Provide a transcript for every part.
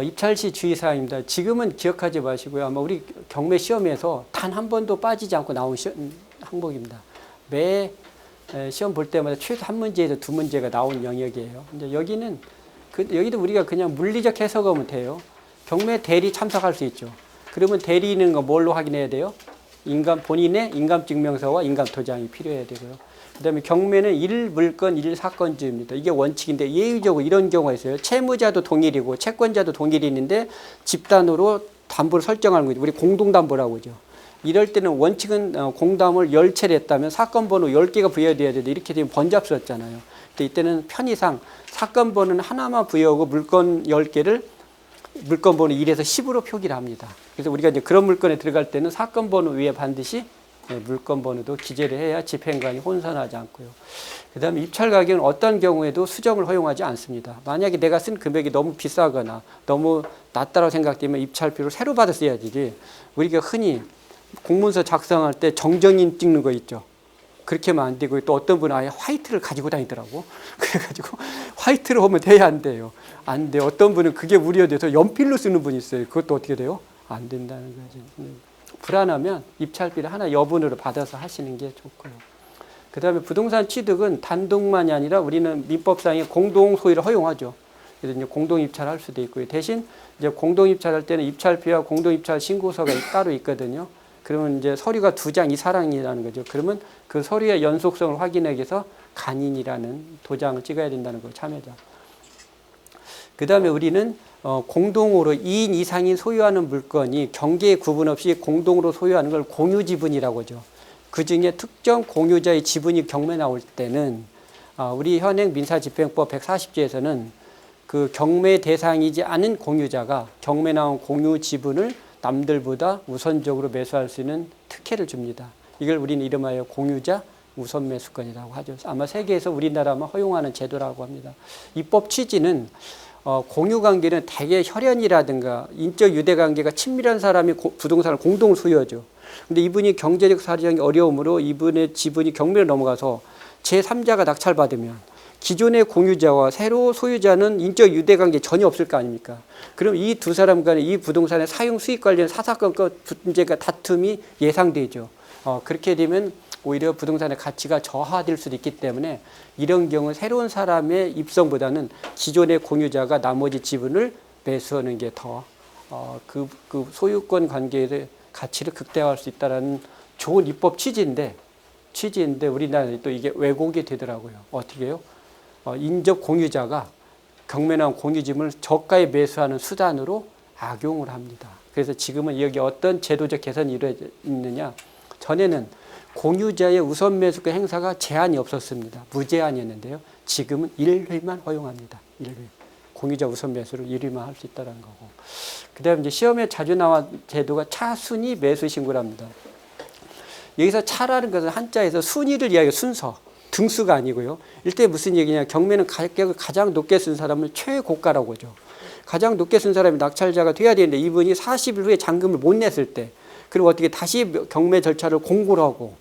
입찰시 주의사항입니다. 지금은 기억하지 마시고요. 아마 우리 경매 시험에서 단 한 번도 빠지지 않고 나온 항목입니다. 매 시험 볼 때마다 최소 한 문제에서 두 문제가 나온 영역이에요. 이제 여기는 여기도 우리가 그냥 물리적 해석하면 돼요. 경매 대리 참석할 수 있죠. 그러면 대리는 뭘로 확인해야 돼요? 본인의 인감증명서와 인감도장이 필요해야 되고요. 그 다음에 경매는 1물건 1사건주입니다. 이게 원칙인데 예외적으로 이런 경우가 있어요. 채무자도 동일이고 채권자도 동일이 있는데 집단으로 담보를 설정하는 거죠. 우리 공동담보라고 하죠. 이럴 때는 원칙은 공담을 10채를 했다면 사건 번호 10개가 부여돼야 되는데 이렇게 되면 번잡스럽잖아요. 근데 이때는 편의상 사건 번호는 하나만 부여하고 물건 10개를 물건 번호 1에서 10으로 표기를 합니다. 그래서 우리가 이제 그런 물건에 들어갈 때는 사건 번호 위에 반드시 물건 번호도 기재를 해야 집행관이 혼선하지 않고요. 그 다음에 입찰 가격은 어떤 경우에도 수정을 허용하지 않습니다. 만약에 내가 쓴 금액이 너무 비싸거나 너무 낮다고 생각되면 입찰비를 새로 받아 써야 되지. 우리가 흔히 공문서 작성할 때 정정인 찍는 거 있죠. 그렇게 하면 안 되고 또 어떤 분은 아예 화이트를 가지고 다니더라고. 그래가지고 화이트로 하면 돼야 안 돼요. 안 돼요. 어떤 분은 그게 우려돼서 연필로 쓰는 분이 있어요. 그것도 어떻게 돼요? 안 된다는 거지. 불안하면 입찰비를 하나 여분으로 받아서 하시는 게 좋고요. 그 다음에 부동산 취득은 단독만이 아니라 우리는 민법상의 공동 소유를 허용하죠. 그래서 이제 공동 입찰할 수도 있고요. 대신 이제 공동 입찰할 때는 입찰비와 공동 입찰 신고서가 따로 있거든요. 그러면 이제 서류가 2장 이상이라는 거죠. 그러면 그 서류의 연속성을 확인하기 위해서 간인이라는 도장을 찍어야 된다는 거, 참여자. 그 다음에 우리는 공동으로 2인 이상이 소유하는 물건이 경계에 구분 없이 공동으로 소유하는 걸 공유지분이라고 하죠. 그 중에 특정 공유자의 지분이 경매 나올 때는 우리 현행 민사집행법 140조에서는 그 경매 대상이지 않은 공유자가 경매 나온 공유 지분을 남들보다 우선적으로 매수할 수 있는 특혜를 줍니다. 이걸 우리는 이름하여 공유자 우선 매수권이라고 하죠. 아마 세계에서 우리나라만 허용하는 제도라고 합니다. 입법 취지는 공유관계는 대개 혈연이라든가 인적 유대관계가 친밀한 사람이 부동산을 공동 소유하죠. 근데 이분이 경제적 사정이 어려움으로 이분의 지분이 경매로 넘어가서 제3자가 낙찰받으면 기존의 공유자와 새로 소유자는 인적 유대관계 전혀 없을 거 아닙니까? 그럼 이 두 사람 간의 이 부동산의 사용 수익 관련 사사건건 문제가 다툼이 예상되죠. 그렇게 되면 오히려 부동산의 가치가 저하될 수도 있기 때문에 이런 경우 새로운 사람의 입성보다는 기존의 공유자가 나머지 지분을 매수하는 게 더 그 소유권 관계의 가치를 극대화할 수 있다는 좋은 입법 취지인데 우리나라는 또 이게 왜곡이 되더라고요. 어떻게 해요? 인적 공유자가 경매 나온 공유지분을 저가에 매수하는 수단으로 악용을 합니다. 그래서 지금은 여기 어떤 제도적 개선이 이루어져 있느냐? 전에는 공유자의 우선 매수권 행사가 제한이 없었습니다. 무제한이었는데요. 지금은 1회만 허용합니다. 1회. 공유자 우선 매수를 1회만 할 수 있다는 거고. 그 다음에 이제 시험에 자주 나온 제도가 차순위 매수 신고랍니다. 여기서 차라는 것은 한자에서 순위를 이야기해요. 순서. 등수가 아니고요. 일대 무슨 얘기냐. 경매는 가격을 가장 높게 쓴 사람을 최고가라고 하죠. 가장 높게 쓴 사람이 낙찰자가 돼야 되는데 이분이 40일 후에 잔금을 못 냈을 때 그리고 어떻게 다시 경매 절차를 공고를 하고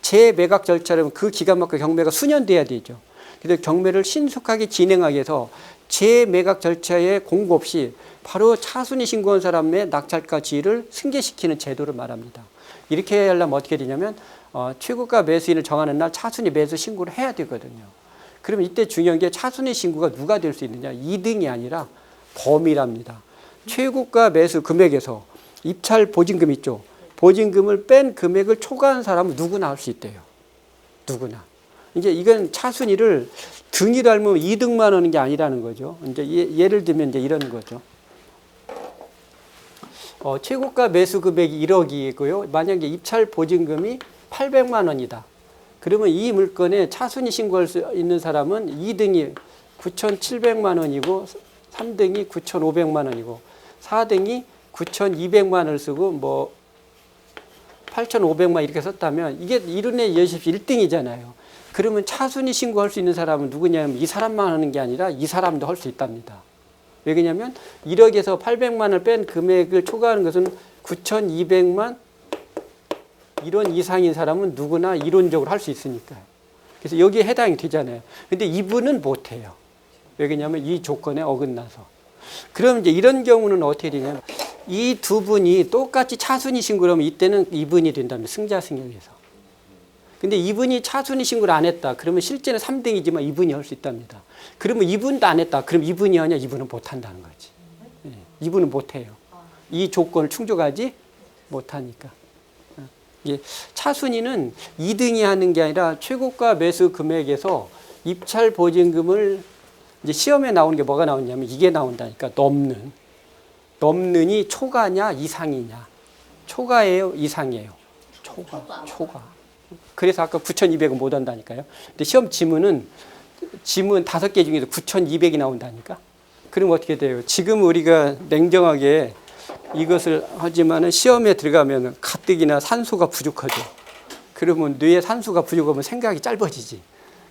재매각 절차를 그 기간만큼 경매가 수년돼야 되죠. 그래서 경매를 신속하게 진행하기 위해서 재매각 절차에 공고 없이 바로 차순위 신고한 사람의 낙찰가 지위를 승계시키는 제도를 말합니다. 이렇게 하려면 어떻게 되냐면 최고가 매수인을 정하는 날 차순위 매수 신고를 해야 되거든요. 그러면 이때 중요한 게 차순위 신고가 누가 될 수 있느냐. 2등이 아니라 범위랍니다. 최고가 매수 금액에서 입찰 보증금 있죠. 보증금을 뺀 금액을 초과한 사람은 누구나 할 수 있대요. 누구나. 이제 이건 차순위를 등이 닮으면 2등만 하는 게 아니라는 거죠. 이제 예를 들면 이제 이런 거죠. 최고가 매수 금액이 1억이고요. 만약에 입찰 보증금이 800만 원이다. 그러면 이 물건에 차순위 신고할 수 있는 사람은 2등이 9,700만 원이고 3등이 9,500만 원이고 4등이 9,200만 원을 쓰고 8,500만 이렇게 썼다면 이게 이론에 여십시 1등이잖아요. 그러면 차순위 신고할 수 있는 사람은 누구냐면 이 사람만 하는 게 아니라 이 사람도 할 수 있답니다. 왜냐하면 1억에서 800만 원을 뺀 금액을 초과하는 것은 9,200만 이론 이상인 사람은 누구나 이론적으로 할 수 있으니까요. 그래서 여기에 해당이 되잖아요. 근데 이분은 못해요. 왜냐하면 이 조건에 어긋나서. 그럼 이제 이런 경우는 어떻게 되냐면 이 두 분이 똑같이 차순위신 그러면 이때는 이분이 된답니다. 승자승역에서. 근데 이분이 차순위 신고를 안 했다. 그러면 실제는 3등이지만 이분이 할 수 있답니다. 그러면 이분도 안 했다. 그럼 이분이 하냐? 이분은 못 한다는 거지. 네. 이분은 못 해요. 이 조건을 충족하지 못하니까. 이게 차순위는 2등이 하는 게 아니라 최고가 매수 금액에서 입찰 보증금을 이제 시험에 나오는 게 뭐가 나오냐면 이게 나온다니까. 넘는이 초과냐 이상이냐. 초과예요 이상이에요. 초과. 그래서 아까 9,200은 못 한다니까요. 근데 시험 지문 5개 중에서 9,200이 나온다니까. 그럼 어떻게 돼요? 지금 우리가 냉정하게 이것을 하지만은 시험에 들어가면 가뜩이나 산소가 부족하죠. 그러면 뇌에 산소가 부족하면 생각이 짧아지지.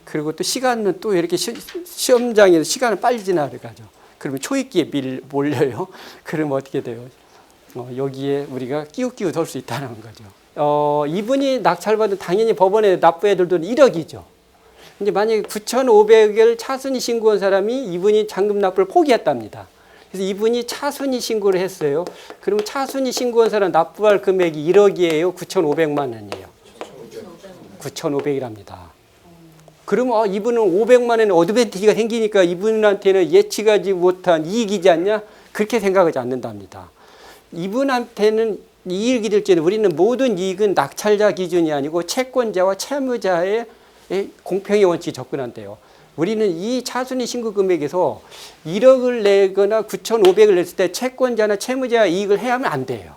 그리고 또 시간은 또 이렇게 시험장에서 시간을 빨리 지나가죠. 그러면 초입기에 몰려요. 그러면 어떻게 돼요? 여기에 우리가 끼우끼우 덜 수 있다는 거죠. 이분이 낙찰받은 당연히 법원에 납부해야 될 돈은 1억이죠. 이제 만약에 9,500을 차순위 신고한 사람이 이분이 잔금 납부를 포기했답니다. 그래서 이분이 차순위 신고를 했어요. 그러면 차순위 신고한 사람 납부할 금액이 1억이에요? 9,500만 원이에요? 9,500이랍니다. 그러면 이분은 500만 원의 어드밴티지가 생기니까 이분한테는 예측하지 못한 이익이지 않냐? 그렇게 생각하지 않는답니다. 이분한테는 이익이 될지는 우리는 모든 이익은 낙찰자 기준이 아니고 채권자와 채무자의 공평의 원칙에 접근한대요. 우리는 이 차순위 신고 금액에서 1억을 내거나 9,500을 냈을 때 채권자나 채무자가 이익을 해야 하면 안 돼요.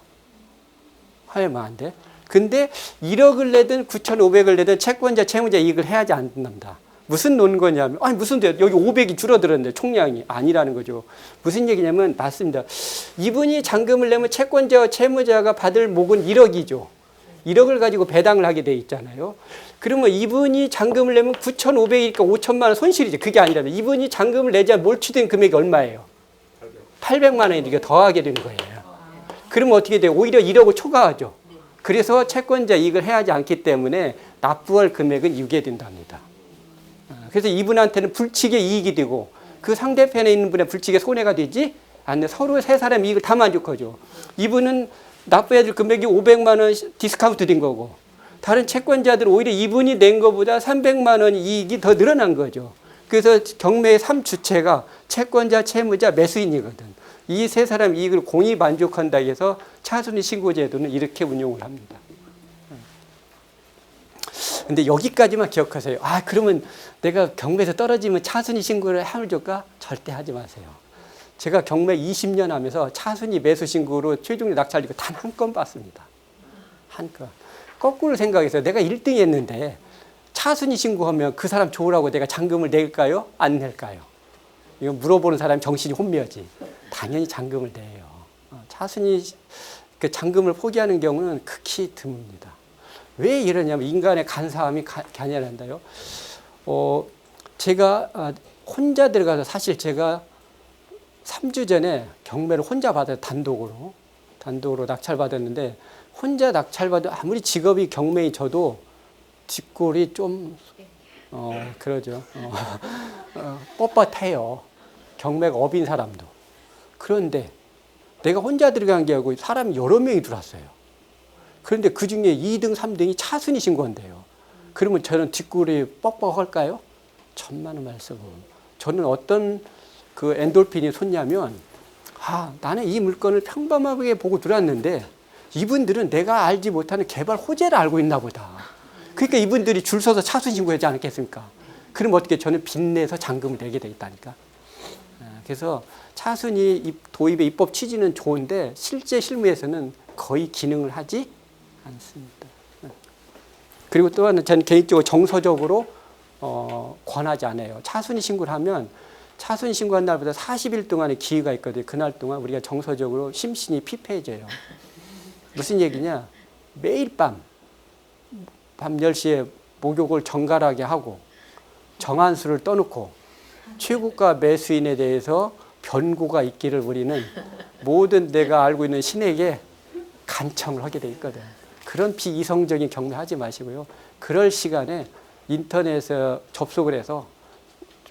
하면 안 돼. 근데 1억을 내든 9,500을 내든 채권자, 채무자 이익을 해야지 안 된답니다. 무슨 논 거냐면, 무슨 돼? 여기 500이 줄어들었는데 총량이 아니라는 거죠. 무슨 얘기냐면 맞습니다. 이분이 잔금을 내면 채권자와 채무자가 받을 목은 1억이죠. 1억을 가지고 배당을 하게 돼 있잖아요. 그러면 이분이 잔금을 내면 9,500이니까 5천만 원 손실이죠. 그게 아니라면 이분이 잔금을 내자 몰취된 금액이 얼마예요? 800만 원이 이게 더하게 되는 거예요. 그러면 어떻게 돼요? 오히려 1억을 초과하죠. 그래서 채권자 이익을 해야지 않기 때문에 납부할 금액은 유예된답니다. 그래서 이분한테는 불치게 이익이 되고 그 상대편에 있는 분의 불치게 손해가 되지 않는 서로 세 사람 이익을 다 만족하죠. 이분은 납부해야 될 금액이 500만 원 디스카운트 된 거고 다른 채권자들은 오히려 이분이 낸 것보다 300만 원 이익이 더 늘어난 거죠. 그래서 경매의 3주체가 채권자, 채무자, 매수인이거든. 이 세 사람 이익을 공히 만족한다 해서 차순위 신고제도는 이렇게 운용을 합니다. 근데 여기까지만 기억하세요. 그러면 내가 경매에서 떨어지면 차순위 신고를 하면 좋을까? 절대 하지 마세요. 제가 경매 20년 하면서 차순위 매수 신고로 최종 낙찰리가 단 한 건 봤습니다. 한 건. 거꾸로 생각해서 내가 1등 했는데 차순위 신고하면 그 사람 좋으라고 내가 잔금을 낼까요? 안 낼까요? 이거 물어보는 사람이 정신이 혼미하지. 당연히 잔금을 내요. 차순위 그 잔금을 포기하는 경우는 극히 드뭅니다. 왜 이러냐면 인간의 간사함이 겨냥한다요. 제가 혼자 들어가서 사실 제가 3주 전에 경매를 혼자 받아요. 단독으로 낙찰받았는데 혼자 낙찰받아 아무리 직업이 경매인 저도 뒷골이 좀 그러죠. 뻣뻣해요. 경매가 업인 사람도. 그런데 내가 혼자 들어간 게 아니고 사람이 여러 명이 들어왔어요. 그런데 그 중에 2등, 3등이 차순위 신고한대요. 그러면 저는 뒷골이 뻑뻑할까요? 천만의 말씀. 저는 어떤 그 엔돌핀이 솟냐면, 나는 이 물건을 평범하게 보고 들어왔는데, 이분들은 내가 알지 못하는 개발 호재를 알고 있나 보다. 그러니까 이분들이 줄 서서 차순위 신고하지 않겠습니까? 그럼 어떻게 저는 빚내서 잔금을 내게 돼 있다니까. 그래서 차순위 도입의 입법 취지는 좋은데, 실제 실무에서는 거의 기능을 하지 않습니다. 그리고 또 하나 저는 개인적으로 정서적으로 권하지 않아요. 차순위 신고를 하면 차순위 신고한 날보다 40일 동안의 기회가 있거든요. 그날 동안 우리가 정서적으로 심신이 피폐해져요. 무슨 얘기냐? 매일 밤 10시에 목욕을 정갈하게 하고 정한수를 떠놓고 최고가 매수인에 대해서 변고가 있기를 우리는 모든 내가 알고 있는 신에게 간청을 하게 돼 있거든. 그런 비이성적인 경매하지 마시고요. 그럴 시간에 인터넷에 접속을 해서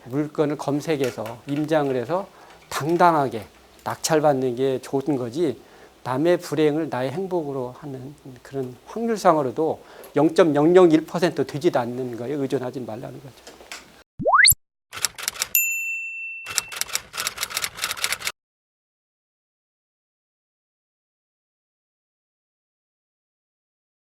물건을 검색해서 임장을 해서 당당하게 낙찰받는 게 좋은 거지 남의 불행을 나의 행복으로 하는 그런 확률상으로도 0.001% 되지도 않는 거에 의존하지 말라는 거죠.